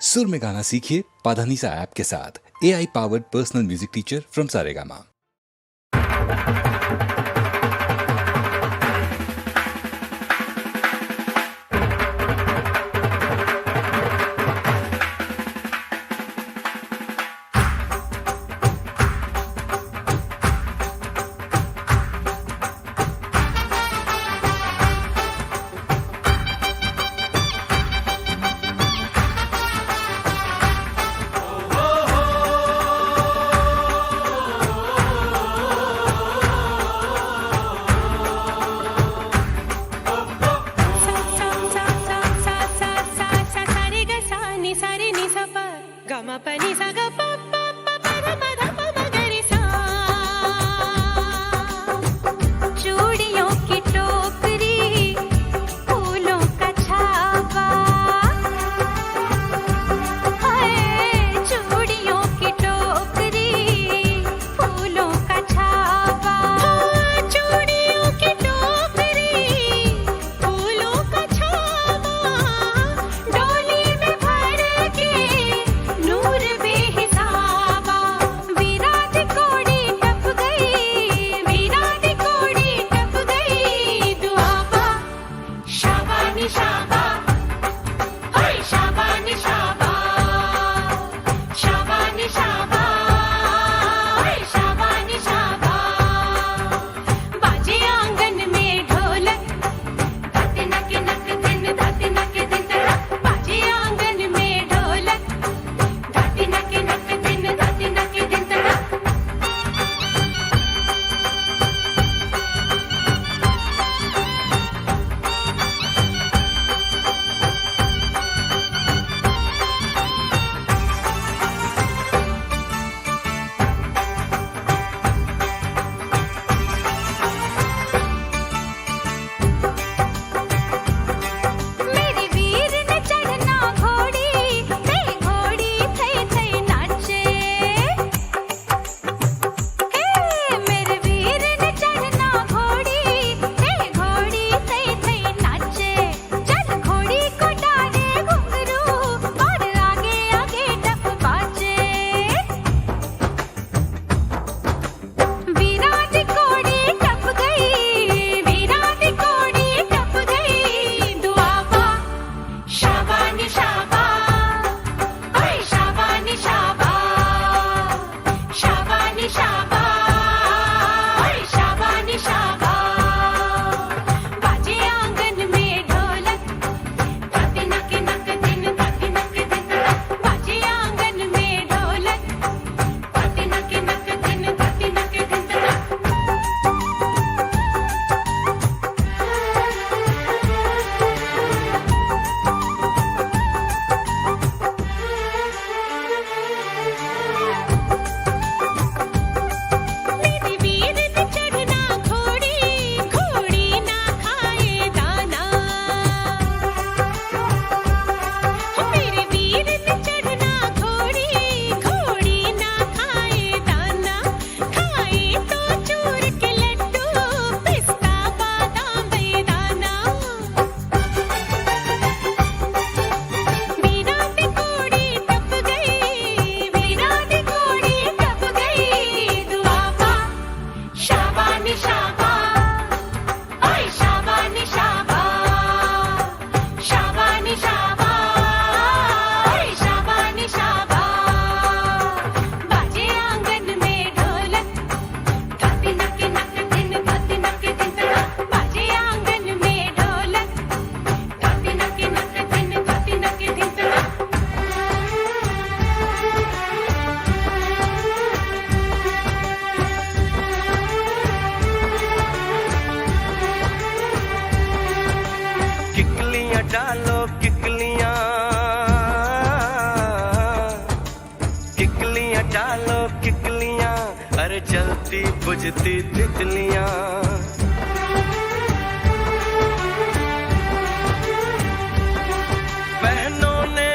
सुर में गाना सीखिए पाधानीसा ऐप के साथ। AI powered personal music teacher from Saregama. डालो किकलियां, किकलियां डालो किकलियां, अरे जलती बुझती तितलियां। बहनों ने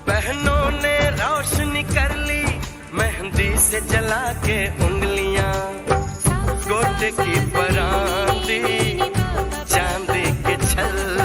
बहनों ने रोशनी कर ली मेहंदी से जला के उंगलियां। गोटे की परांती चांदी के छल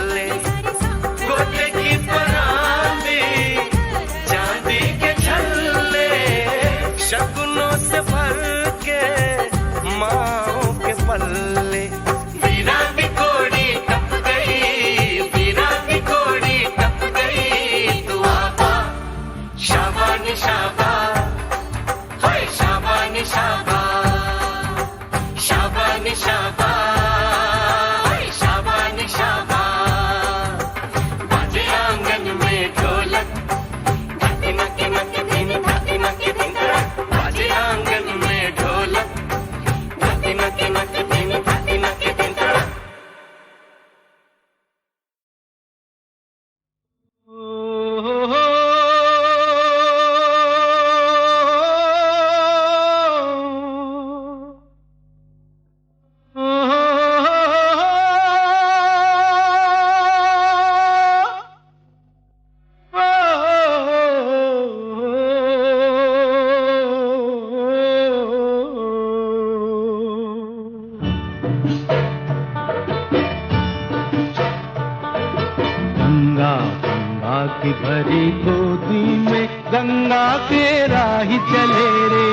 की भरी गोदी में गंगा के राही चले रे।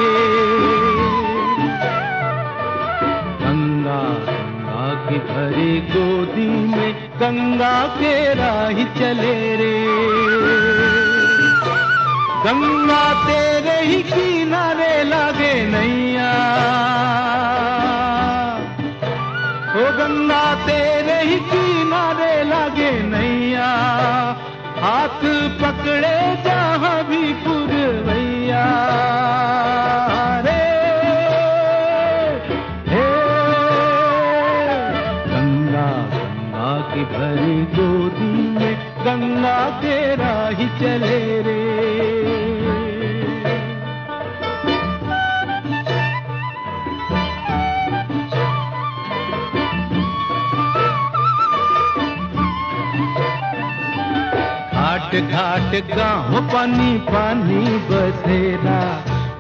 गंगा गंगा की भरी गोदी में गंगा के राही चले रे। गंगा तेरे ही किनारे लागे नैया, ओ गंगा तेरे ही किनारे लागे नैया, हाथ पकड़े जहाँ भी पुरवैया रे। हे गंगा गंगा की भरी गोदी में गंगा के राही चले रे। घाट घाट गाँव पानी पानी बसेरा,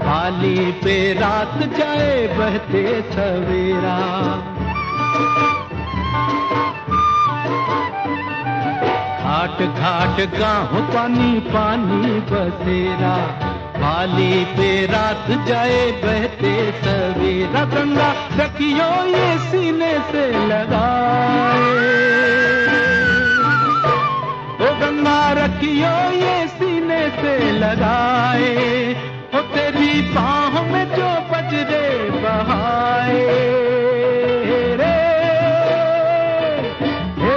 पाली पे रात जाए बहते सवेरा। घाट घाट गाँव पानी पानी बसेरा, पाली पे रात जाए बहते सवेरा। गंगा रखियो ये सीने से लगाए, ओ गंगा रखियो ये सीने से लगाए, ओ तेरी बाहों में जो बजरे बहाए रे। हे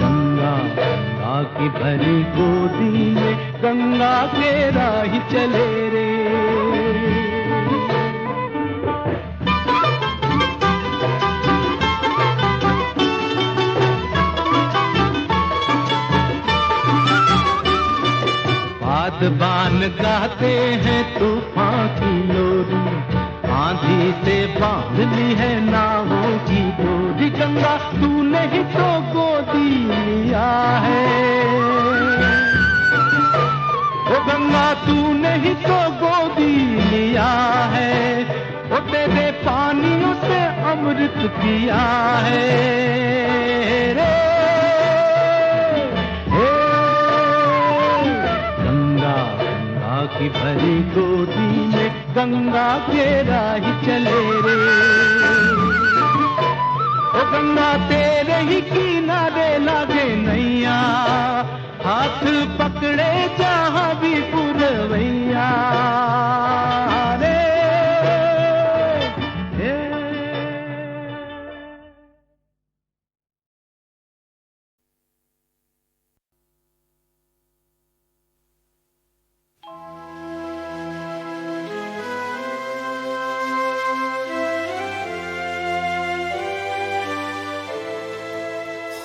गंगा गंगा की भरी गोदी में गंगा के राही चले रे। बान गाते हैं तूफान की लोरी, आंधी से बांध ली है नावों की डोरी। गंगा तूने ही तो गोदी लिया है, ओ गंगा तूने ही तो गोदी लिया है, ओ तेरे पानियों से अमृत किया है रे। की भरी गोदी में गंगा के राही चले रे। ओ गंगा तेरे ही किनारे लागे नैया, हाथ पकड़े जहाँ भी पुरवैया रे।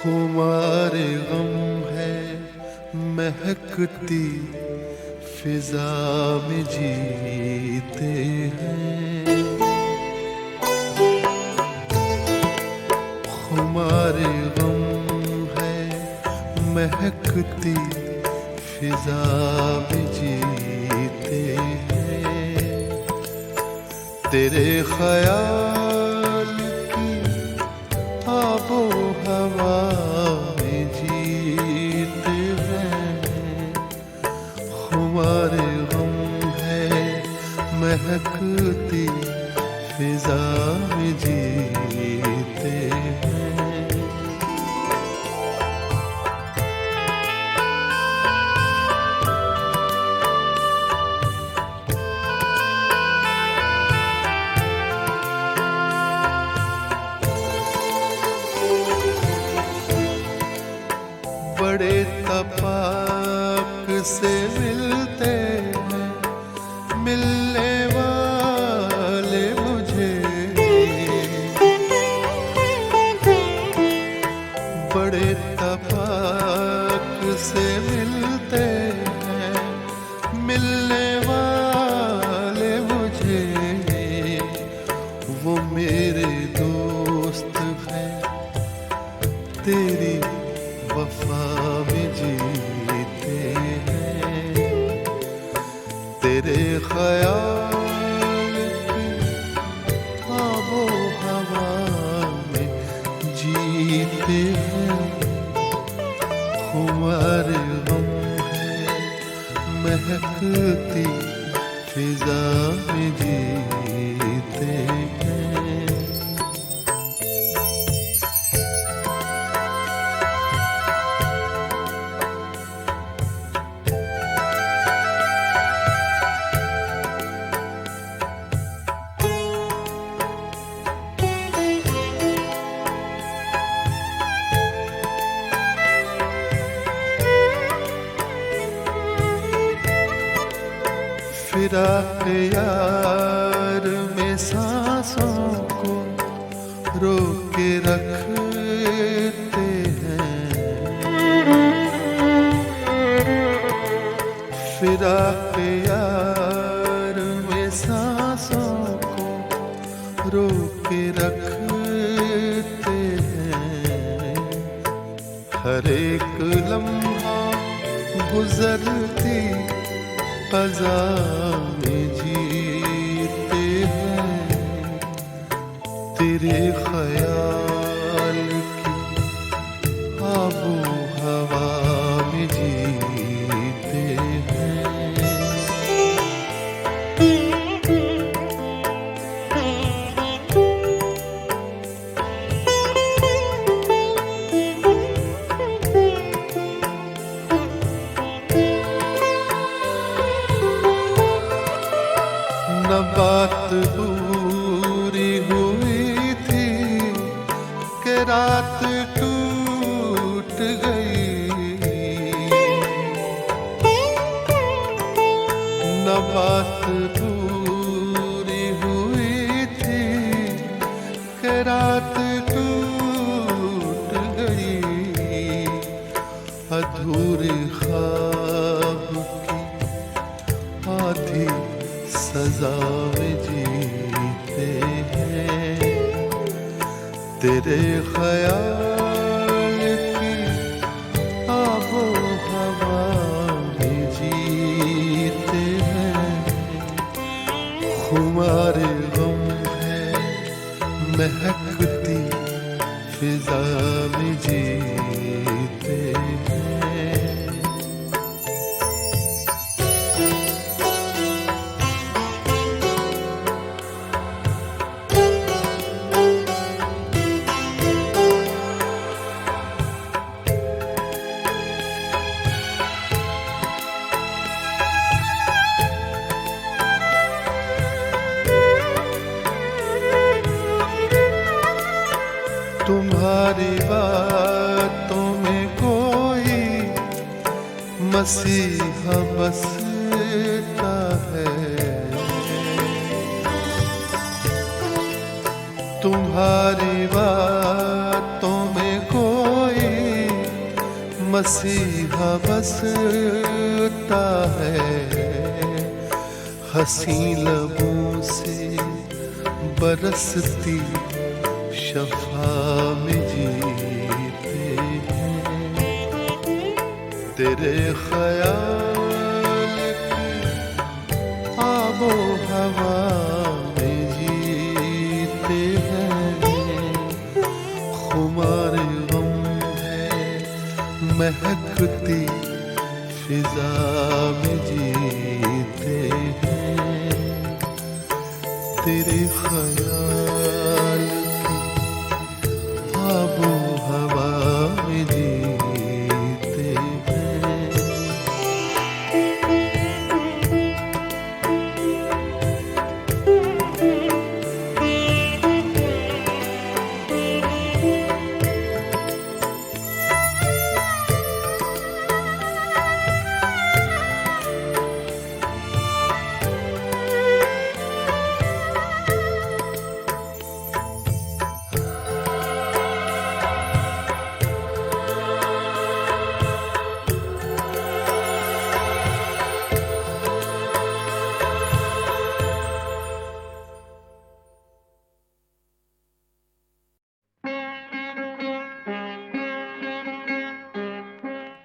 खुमारे गम है महकती फिजा में जीते हैं। खुमारे गम है महकती फिजा में जीते हैं। तेरे ख्याल की आबो हवा में जीते हैं। खुमारे गम है महकती फिजा में जीते हैं। बड़े तपाक से मिलते हैं मिलने वाले मुझे, बड़े तपाक से मिलते हैं मिलने वाले मुझे। वो मेरे दोस्त हैं तेरी वफा में जीते हैं। तेरे ख्याल की आबो हवा में जीते हैं। खुमार गम है महकती फिजा में जीते हैं। फिराक यार में सांसों को रोक के रखते हैं। फिराक यार में सांसों को रोक के रखते हैं। हर एक लम्हा गुजरती क़ज़ा में जीते हैं। तेरे ख्याल की आबो हवा में जीते हैं। न बात पूरी हुई थी कि रात टूट गई। न बात पूरी हुई थी कि रात टूट गई। अधूरे ख्वाब की आधी सजा में जीते हैं। तेरे ख्याल की आबो हवा में जीते हैं। खुमार गम है महकती फिजा में जीते हैं। तुम्हारी बातों में कोई मसीहा बसता है। तुम्हारी बातों में कोई मसीहा बसता है। हंसी लबों से बरसती शफा में जीते हैं। तेरे ख्याल की आबो हवा में जीते हैं। खुमार गम है महकती फिजा में जीते हैं। तेरे ख्याल आबो हवा में जीते हैं।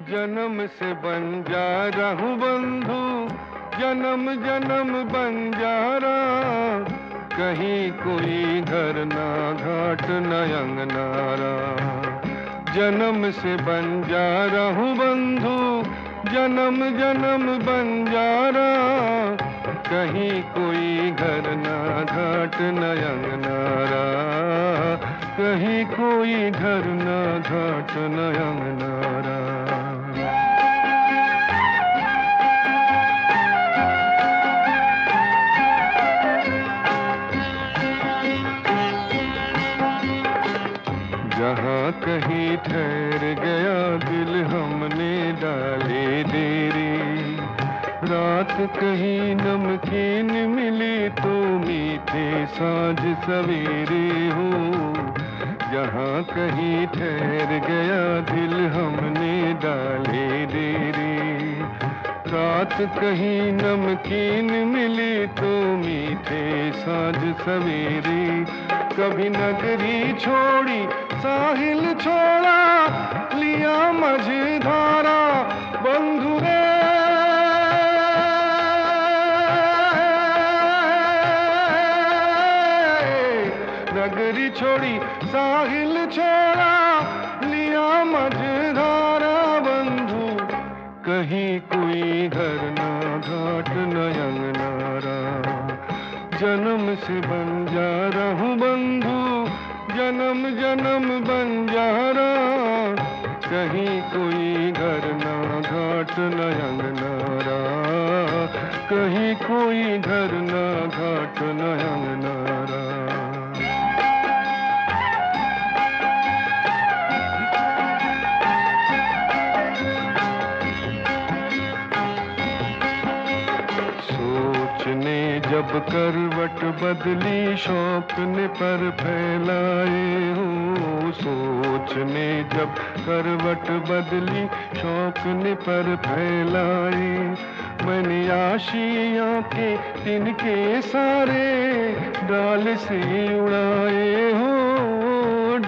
जन्म से बंजारा हूँ बंधु, जन्म जन्म बंजारा। कहीं कोई घर ना घाट न अंगनारा, जन्म से बंजारा हूँ बंधु, जन्म जन्म बंजारा। कहीं कोई घर ना घाट न अंगनारा, कहीं कोई घर ना घाट न अंगनारा। जहाँ कहीं ठहर गया दिल हमने डाले डेरे, रात कहीं नमकीन मिली तो मीठे साँझ सवेरे हो। जहाँ कहीं ठहर गया दिल हमने डाले डेरे, रात कहीं नमकीन मिली तो मीठे साँझ सवेरे। कभी नगरी छोड़ी साहिल छोड़ा, लिया मझधारा बंधु रे। नगरी छोड़ी साहिल छोड़ा, लिया मझधारा बंधु। कहीं कोई घर ना घाट न अंगनारा, जन्म से बंजारा हूँ बंधु, जन्म जन्म बंजारा। कहीं कोई घर ना घाट न अंगनारा, कहीं कोई घर ना घाट न अंगनारा। सोचने जब करवट बदली शौक ने पर फैलाए हो। सोचने जब करवट बदली शौक ने पर फैलाए। मैंने आशियाँ के तिनके सारे डाल से उड़ाए हो,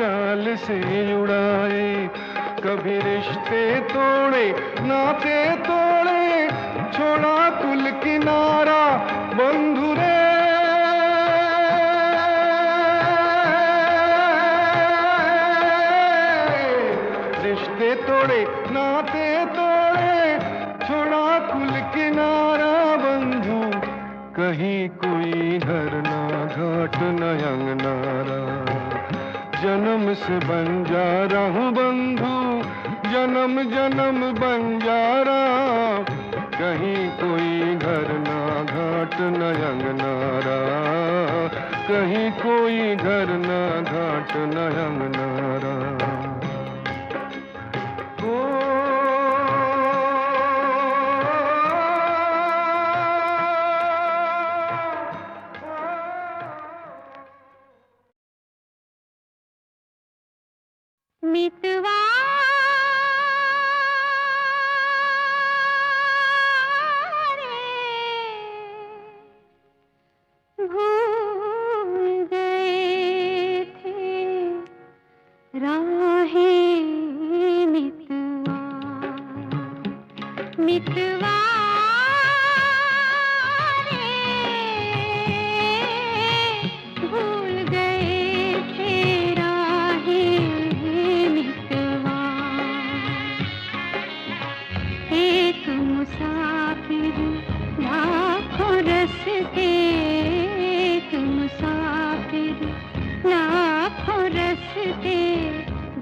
डाल से उड़ाए। कभी रिश्ते तोड़े नाते तोड़े, छोड़ा कुल किनारा बंधु रे। रिश्ते तोड़े नाते तोड़े, छोड़ा कुल किनारा बंधु। कहीं कोई घर ना घाट न अंगनारा, जन्म से बंजारा हूँ बंधु, जन्म जन्म बंजारा। कहीं कोई घर ना घाट न अंगनारा, कहीं कोई घर ना घाट न अंगनारा। मितवा भूल गए थे राहें, मितवा मितवा भूल गए थे राहें, मितवा। एक मुसाफिर लाखों रस्ते, एक मुसाफिर लाखों रस्ते,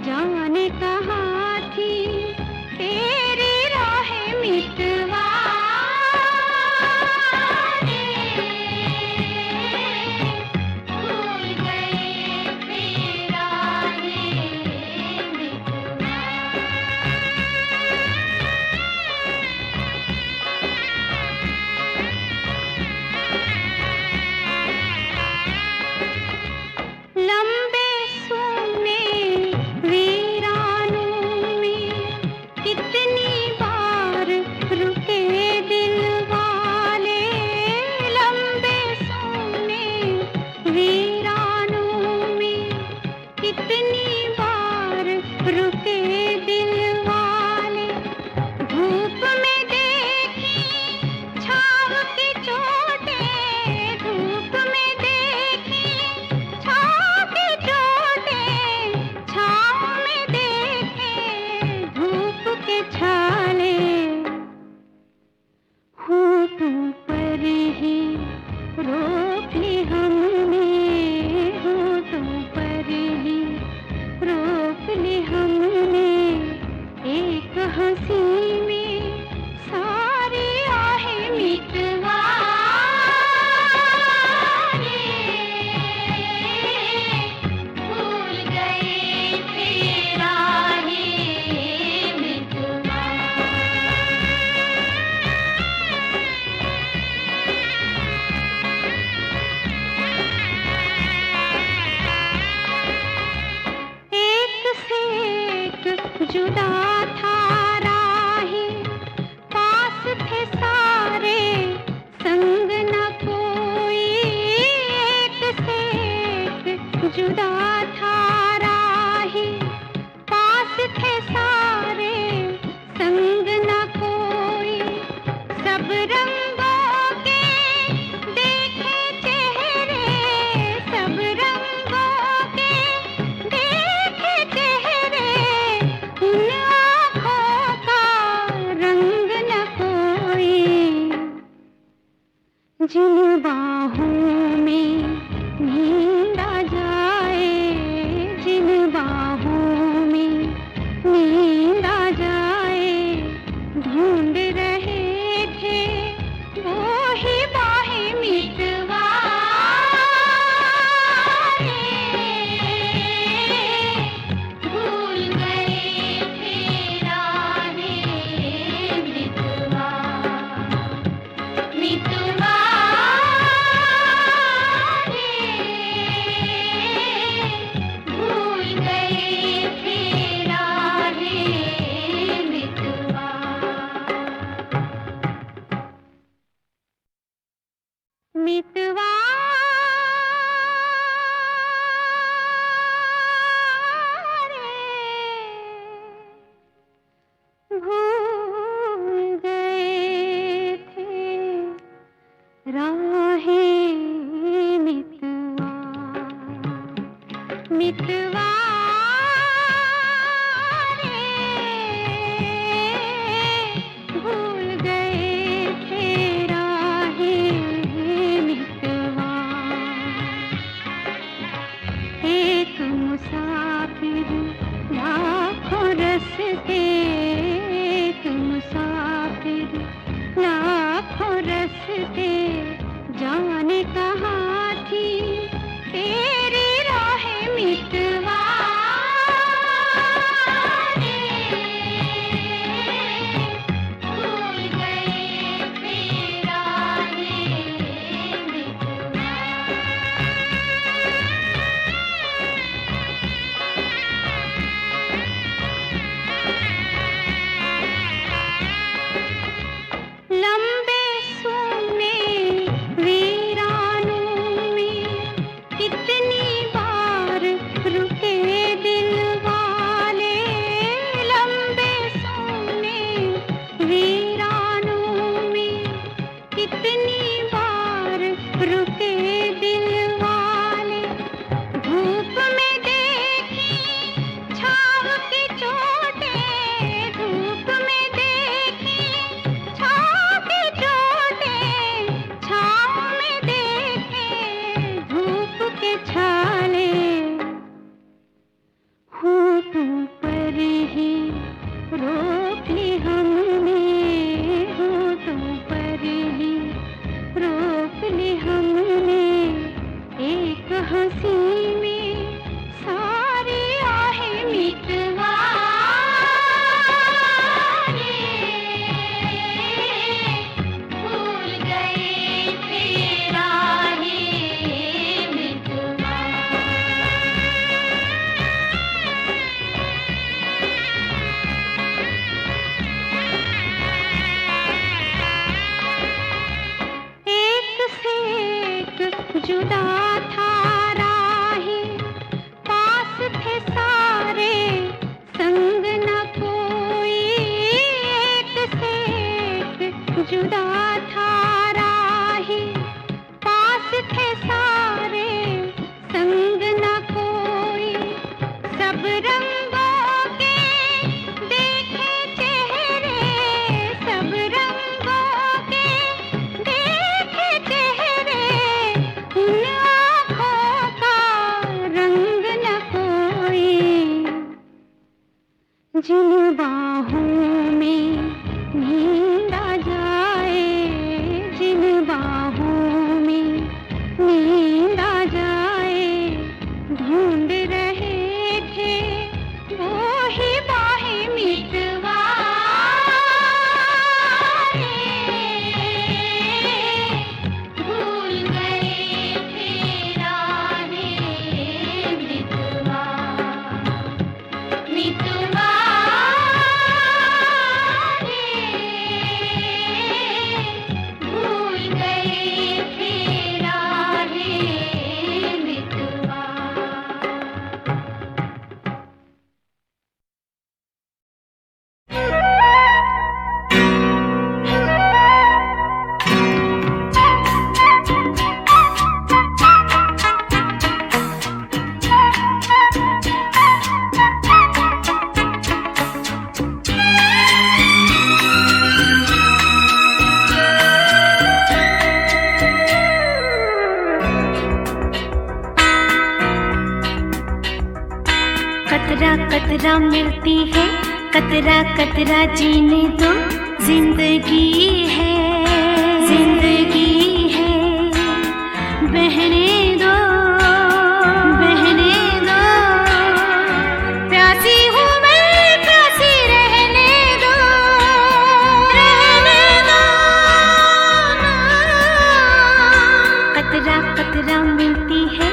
जाने कहाँ थी तेरी राहें, मितवा। भूल गए थे राहें, मितवा। लंबे सोने वीरानों में कितनी बार रुके दिल वाले। लंबे सोने वीरानों में कितनी बार रुके दिल वाले। धूप में देखी छाव की चोटें, धूप में देखी छाव की चोटें, छाव में देखी जुदा था राही, पास थे सारे संग न कोई, एक से एक जुदा था राही, पास थे सारे संग न कोई, सब रंगों के देखे चेहरे, सब रंगों के देखे चेहरे, उन आँखों का रंग न कोई, जिन बाहों में नींद आ जाए, जिन बाहों में नींद आ जाए, ढूंढ रहे थे वो ही बाहें मितवा रे, भूल गए थे राहें मितवा, मितवा भूल गए थे राहें मितवा। मितवा रे, भूल गए थे राहें मितवा, मितवा रे, भूल गए थे राहें मितवा। एक मुसाफिर लाखों रस्ते, एक मुसाफिर लाखों रस्ते, जाने कहाँ थी तेरी राहें मितवा रे, भूल गए थे राहें मितवा। लंबे सोने वीरानों में कितनी बार रुके दिल वाले, लंबे सोने वीरानों में कितनी बार रुके दिल वाले, धूप में देखी छाँव की चोटें, धूप में देखी छाँव की चोटें, छाँव में देखे धूप के छाले, होठों पर ही रोक ली हमने, होठों पर ही रोक ली हमने, एक हंसी में सारी आहें मितवा रे, भूल गए थे राहें मितवा। एक से एक जुदा था राही, पास थे सारे संग न कोई, एक से एक जुदा था राही, पास थे सारे संग न कोई, सब रंगों के देखे चेहरे, सब रंगों के देखे चेहरे, उन आँखों का रंग न कोई, जिन बाहों में नींद आ जाए, जिन बाहों में नींद आ जाए, ढूंढ रहे थे वो ही बाहें मितवा मितवा मिलती है, कतरा कतरा जीने दो, जिंदगी है, जिंदगी है, बहने दो, बहने दो, प्यासी हूँ मैं, प्यासी रहने दो, रहने दो। कतरा कतरा मिलती है,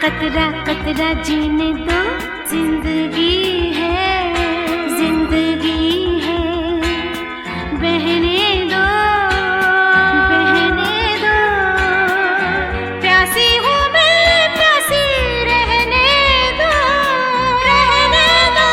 कतरा कतरा जीने दो, जिंदगी है, जिंदगी है, बहने दो, बहने दो, प्यासी हूँ मैं, प्यासी रहने दो, रहने दो।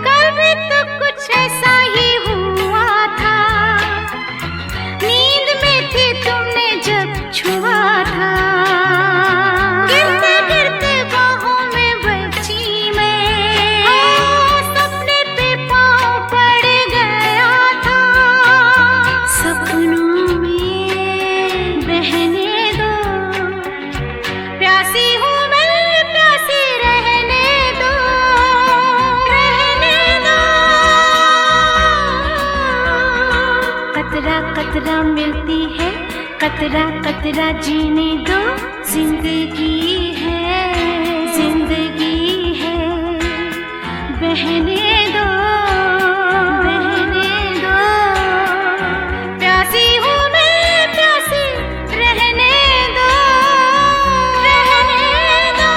कल भी तो कुछ ऐसा ही हुआ था, नींद में थी तुमने जब छुआ था, गिरते गिरते बाहों में बची मैं, सपने पे पाँव पड़ गया था, सपनों में बहने दो, प्यासी हूँ मैं, प्यासी रहने दो, रहने दो। कतरा कतरा मिलती है, कतरा कतरा जीने दो, जिंदगी है, जिंदगी है, बहने दो, बहने दो, प्यासी हूँ मैं, प्यासी रहने दो, रहने दो।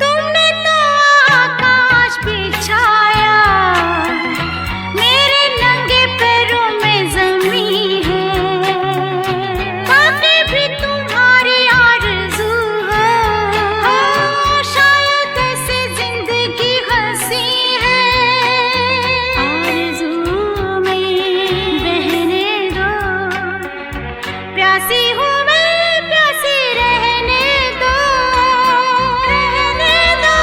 तुमने तो आकाश बिछाया, मेरे नंगे पैरों में ज़मीं है, काफी भी तुम्हारी आरज़ू हो, शायद ऐसे जिंदगी हंसी है, आरज़ू में बहने दो, प्यासी हूँ मैं, प्यासी रहने दो, रहने दो।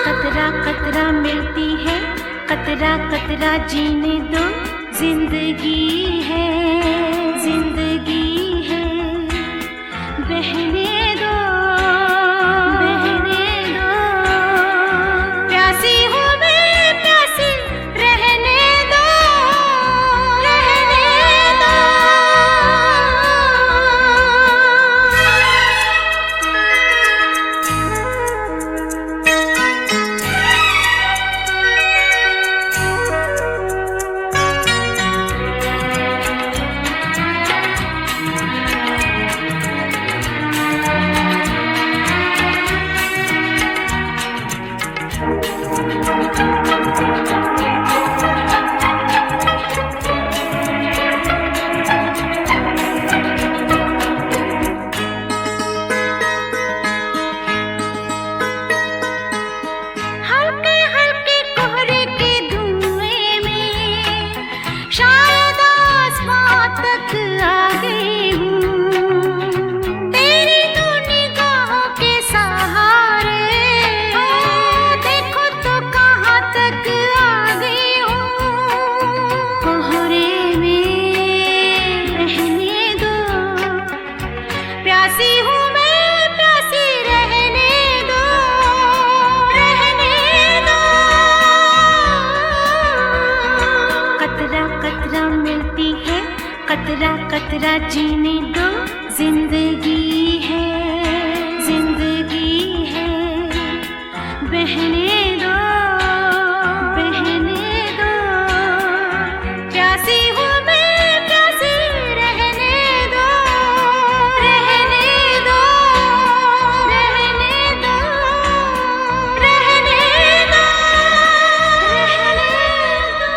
कतरा कतरा मिलती है, कतरा कतरा जीने दो, जिंदगी है, जिंदगी है, बहने दो, बहने दो, प्यासी हूँ मैं, प्यासी रहने दो, रहने दो। कतरा कतरा जीने दो, जिंदगी है, जिंदगी है, बहने दो, बहने दो, प्यासी हूँ मैं, प्यासी रहने दो, रहने दो, रहने दो, रहने दो, रहने दो।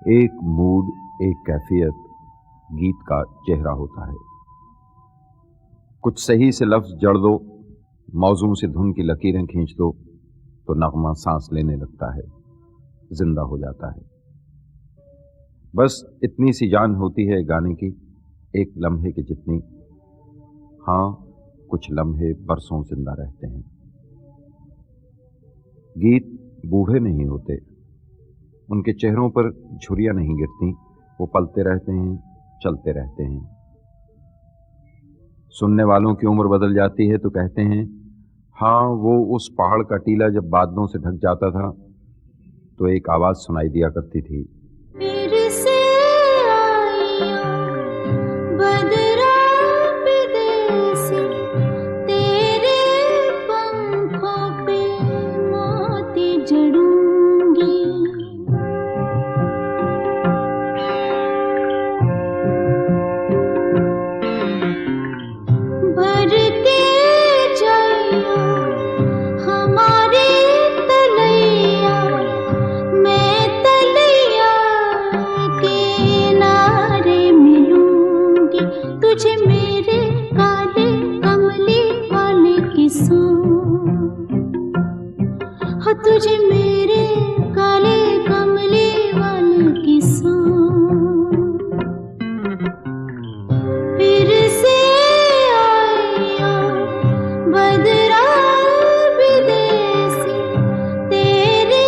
एक मूड, एक कैफियत गीत का चेहरा होता है। कुछ सही से लफ्ज जड़ दो, मौजूं से धुन की लकीरें खींच दो तो नगमा सांस लेने लगता है, जिंदा हो जाता है। बस इतनी सी जान होती है गाने की, एक लम्हे की जितनी। हाँ, कुछ लम्हे बरसों जिंदा रहते हैं। गीत बूढ़े नहीं होते, उनके चेहरों पर झुर्रियां नहीं गिरती, वो पलते रहते हैं, चलते रहते हैं। सुनने वालों की उम्र बदल जाती है तो कहते हैं, हाँ, वो उस पहाड़ का टीला जब बादलों से ढक जाता था तो एक आवाज सुनाई दिया करती थी, फिर से आइयो बदरा विदेसी, तेरे पंखों पे मोती जड़ूंगी। भरते जाइयो हमारे तलैया, मैं तलैया किनारे मिलूंगी। तुझे मेरे काले कमली वाले की सांस, हो तुझे मेरे काले कमली वाले की सांस। फिर से आइयो बदरा विदेसी, तेरे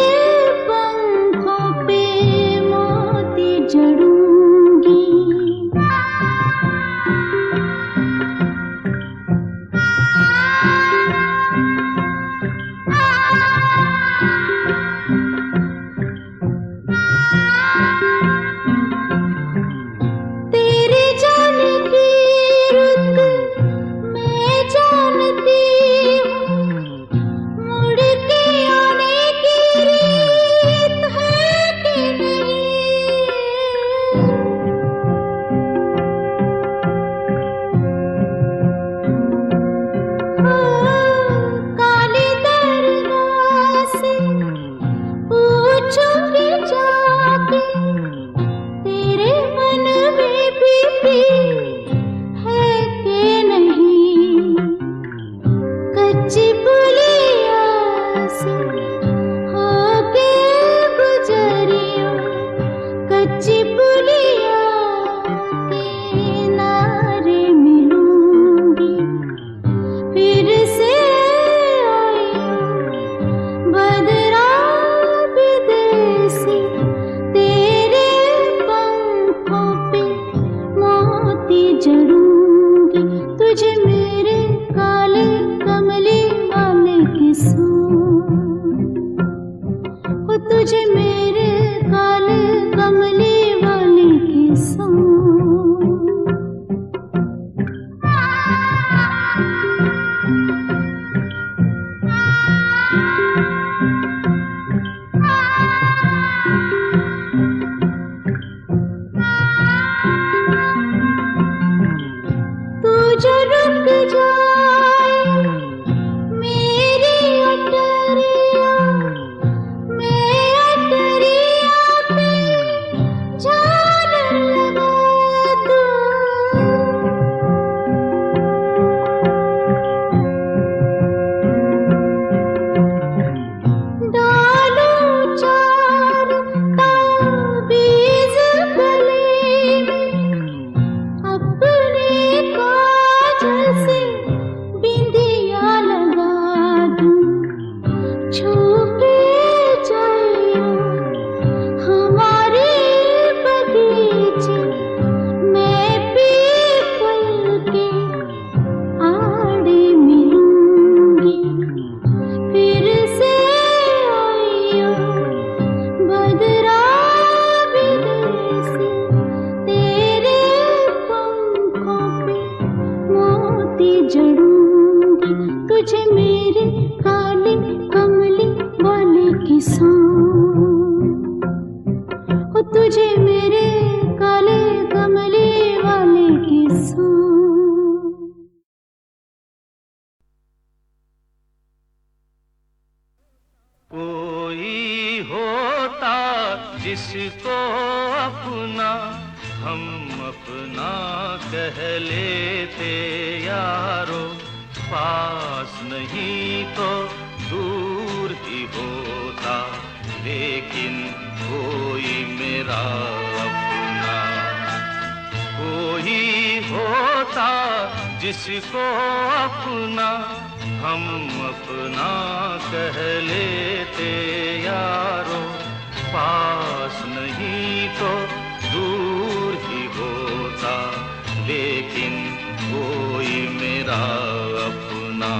पंखों पे मोती जड़ूंगी। तेरे जाने की रुत मैं जानती हूँ, मुड़ के आने की रीत है कि नहीं। काली दरगाह से पूछूंगी जाके, तेरे मन में भी है कि नहीं। कच्ची पुलिया से होके गुजरियो, कच्ची पुलिया किनारे मिलूंगी। फिर से आइयो बदरा विदेसी, तेरे पंखों पे मोती जड़ूंगी। तुझे मेरे काले कमली वाले की सांस, हो तुझे मेरे काले कमली वाले की सांस। तू जो रुक जाए मेरी अटरिया, मैं अटरिया पे झालर लगा दूं। डालो चार ताबीज़ गले में, अपने काजल से बिंदिया लगा दूं। छू के जाइयो हमारे बगीचे, मैं पीपल के आड़े मिलूंगी। फिर से आइयो बदरा विदेसी, तेरे पंखों पे मोती जड़ूंगी। तुझे मेरे काले कमली वाले की सांस, हो तुझे मेरे काले कमली वाले की सांस। कोई होता जिसको अपना हम अपना कह लेते यारो, पास नहीं तो दूर ही होता, लेकिन कोई मेरा अपना कोई होता जिसको अपना हम अपना कह लेते यारो, पास नहीं तो दूर ही होता, लेकिन कोई मेरा अपना।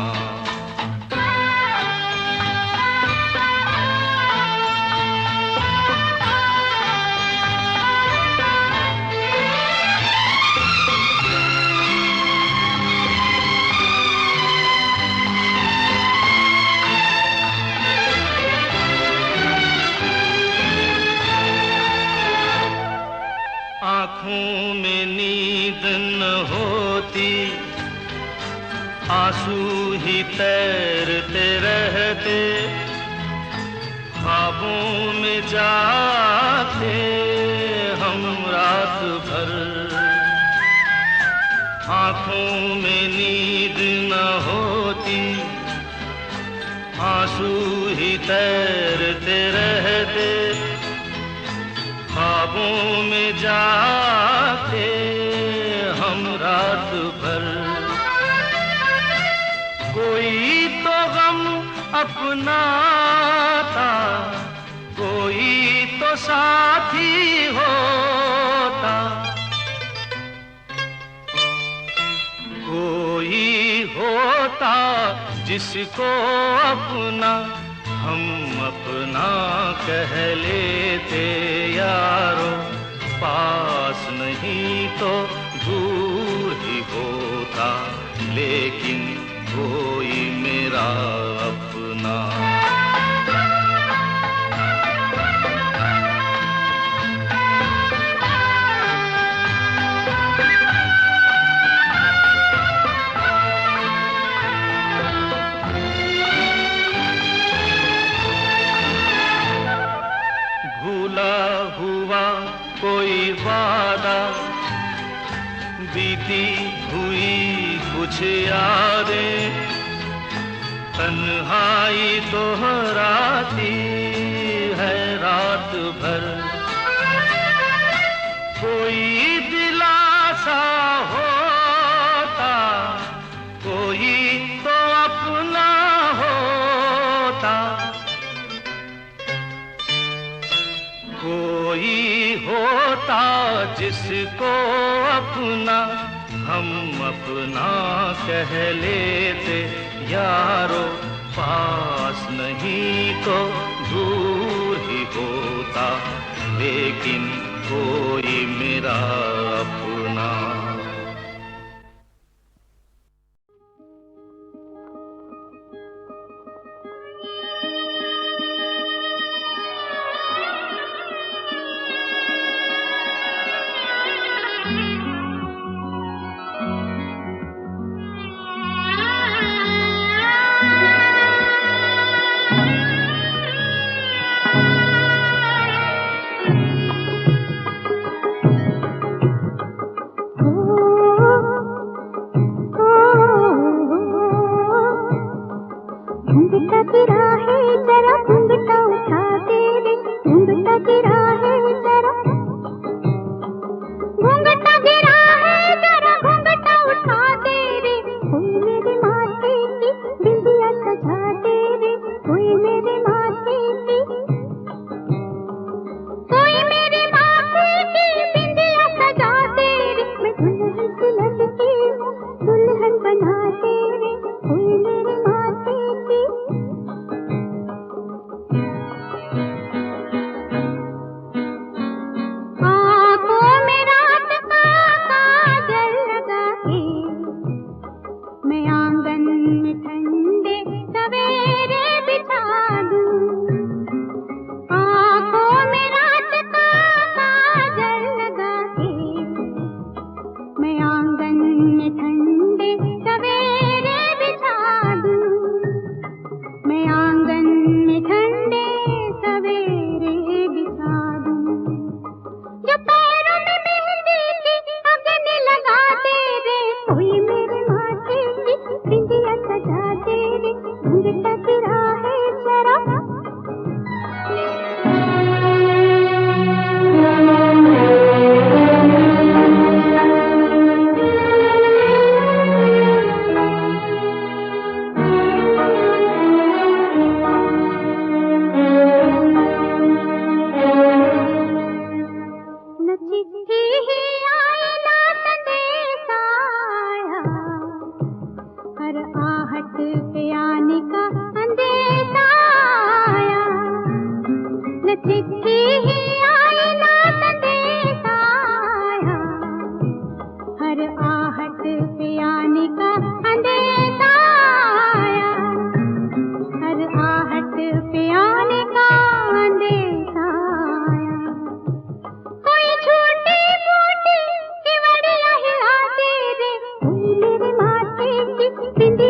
आँखों में नींद न होती, आंसू ही तैरते रहते, ख्वाबों में जाते हम रात भर। आँखों में नींद न होती, आंसू ही तैरते रहते, ख्वाबों में जाते हम रात भर। कोई तो गम अपना था, कोई तो साथी होता, कोई होता जिसको अपना हम अपना कह लेते यारो, पास नहीं तो दूर ही होता, लेकिन कोई मेरा अपना। भूला हुआ कोई वादा, बीती हुई कुछ यादें, तन्हाई दोहराती है रात भर। कोई दिलासा होता, कोई तो अपना होता, कोई होता जिसको अपना हम अपना कह लेते यारो, पास नहीं तो दूर ही होता, लेकिन कोई मेरा अपना। बिंदी